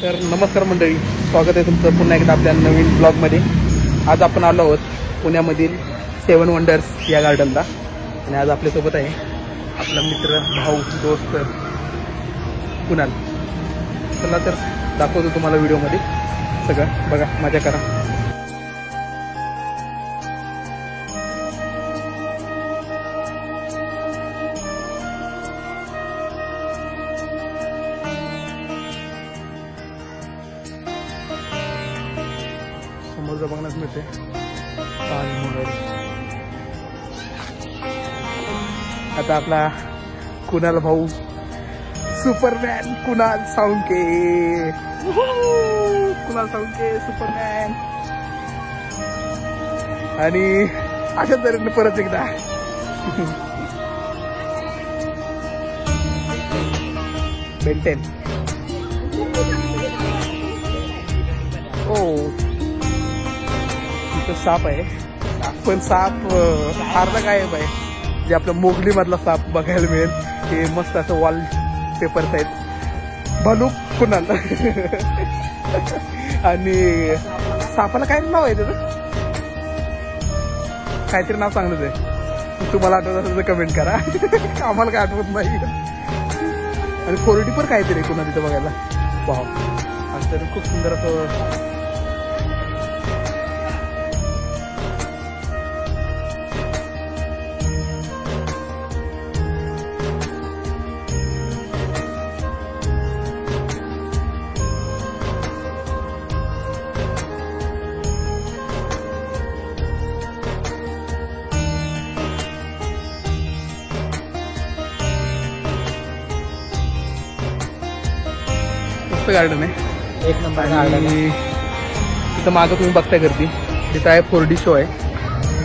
तर नमस्कार मंडळी, स्वागत आहे तुमचं पुन्हा एकदा आपल्या नवीन ब्लॉगमध्ये. आज आपण आलो आहोत पुण्यामधील 7 वंडर्स या गार्डनला आणि आज आपल्यासोबत आहे आपला मित्र, भाऊ, दोस्त कुणाल. चला तर दाखवतो तुम्हाला व्हिडिओमध्ये सगळं, बघा, मजा करा. समोर बघण्यास मिळते ताजमहल. आता आपला कुणाल भाऊ, सुपरमॅन कुणाल साळुंके. कुणाल साळुंके सुपरमॅन. आणि अशा तऱ्हेने परत एकदा बेंटेन. ओ साप आहे, पण साप फारला काय आहे, जे आपल्या मोगली मधला साप बघायला मिळेल. हे मस्त असं वॉल पेपर्स आहेत. भालू कुणाल. आणि सापाला काय नाव आहे त्याचं, काहीतरी नाव चांगलंच आहे. तुम्हाला आठवत असेल तर कमेंट करा. आम्हाला काय आठवत नाही. आणि 4D पण काहीतरी कुणाल तिथं बघायला. वाव, असं खूप सुंदर असं. गार्डन आहे, एक नंबर गार्डन. तिथं मागं तुम्ही बघताय गर्दी, तिथं आहे 4D शो आहे.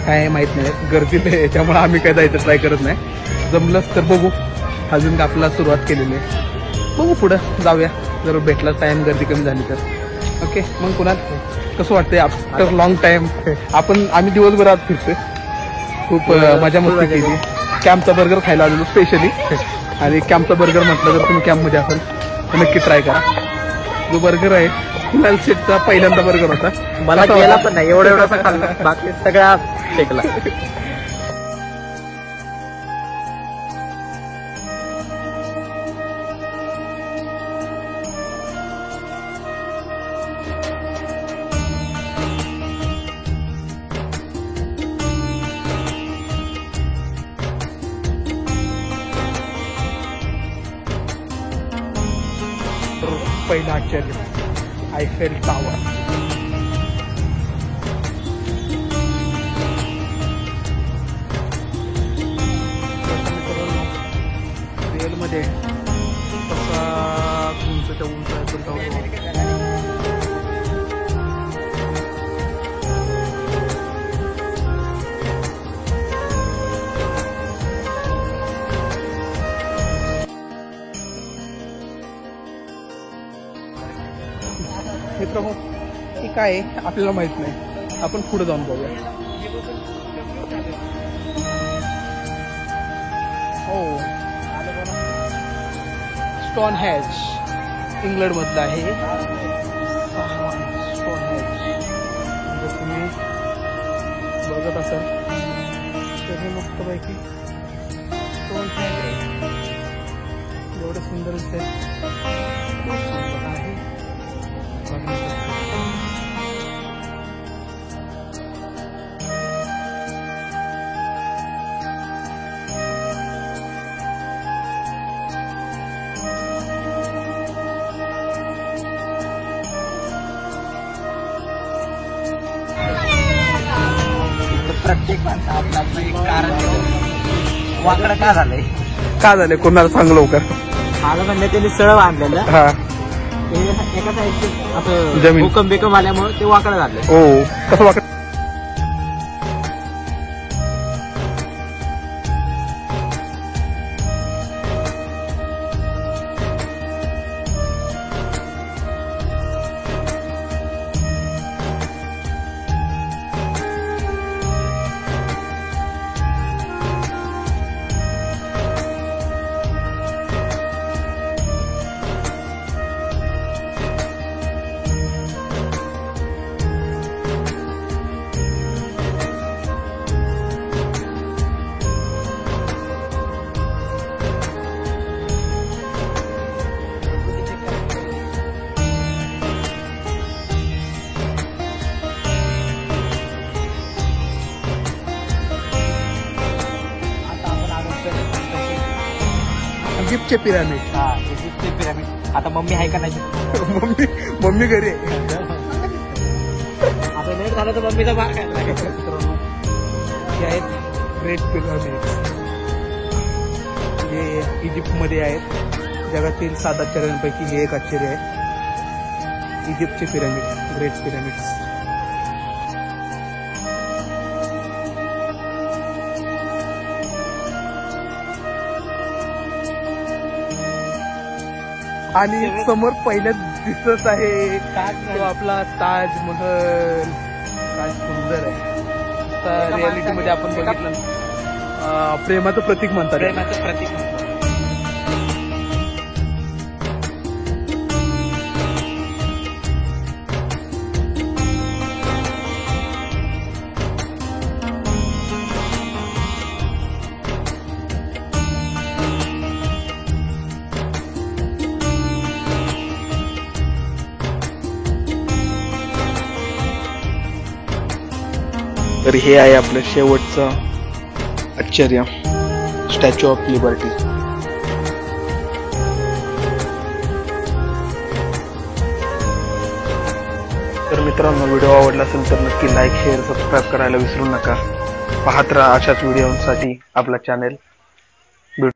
काय माहित नाही, गर्दी नाही, त्यामुळे आम्ही काय जायचं ट्राय करत नाही. जमलंच तर बघू. अजून का आपल्याला सुरुवात केलेली आहे, बघू पुढं जाऊया जर भेटला टाइम, गर्दी कमी झाली तर. ओके, मग कुणाल कसं वाटतंय आफ्टर लॉंग टाइम? आम्ही दिवसभरात फिरतोय, खूप मजा मस्ती केली. कॅम्पचा बर्गर खायला आलेलो स्पेशली. आणि कॅम्पचा बर्गर म्हटलं तर तुम्ही कॅम्पमध्ये असाल तर नक्की ट्राय करा. जो बर्गर आहे कुणाल शेटचा पहिल्यांदा बर्गर होता. मला गेला पण नाही, एवढा खाल्ला, बाकी सगळा फेकला. पहिला आश्चर्य आयफेल टॉवर. रिअलमध्ये कसा उंचच्या उंच आयफेल टॉवर. मित्रांनो, हे काय आहे आपल्याला माहित नाही, आपण पुढे जाऊन बघूया. हो, स्टोनहेंज इंग्लंड मधलं आहे. स्टोनहेंज जर तुम्ही बघत असाल तर हे मस्त पैकी स्टोनहेंज आहे. एवढं सुंदर दिसतंय आहे. प्रत्येक माणसं आपलं आपलं एक कारण वाकडं का झालंय कोणाला सांग लवकर. मला म्हणलं त्यांनी सळ बांधलेलं. हा, एका साईडचं असं भूकंप बिकंप आल्यामुळे ते वाकडं झालंय. हो, कसं वाकड. इजिप्तचे पिरामिड. हा इजिप्तचे पिरामिड. आता मम्मी आहे का नाही? मम्मी घरी आहे. आता लेट झालं तर मम्मीचा भाग आहे. हे आहेत ग्रेट पिरामिड, जे इजिप्तमध्ये आहेत. जगातील 7 आश्चर्यांपैकी हे एक आश्चर्य आहे. इजिप्तचे पिरामिड, ग्रेट पिरामिड्स. आणि समोर पहिल्याच दिसत आहे तो आपला ताजमहल. काय सुंदर आहे. रियालिटी मध्ये आपण बघितलं प्रेमाचं प्रतीक म्हणतात. प्रेमाचं प्रतीक म्हणतात. तर हे आहे आपलं शेवटचं आश्चर्य, स्टॅच्यू ऑफ लिबर्टी. तर मित्रांनो, व्हिडिओ आवडला असेल तर नक्की लाईक, शेअर, सबस्क्राईब करायला विसरू नका. पाहत राहा अशाच व्हिडिओसाठी आपला चॅनेल.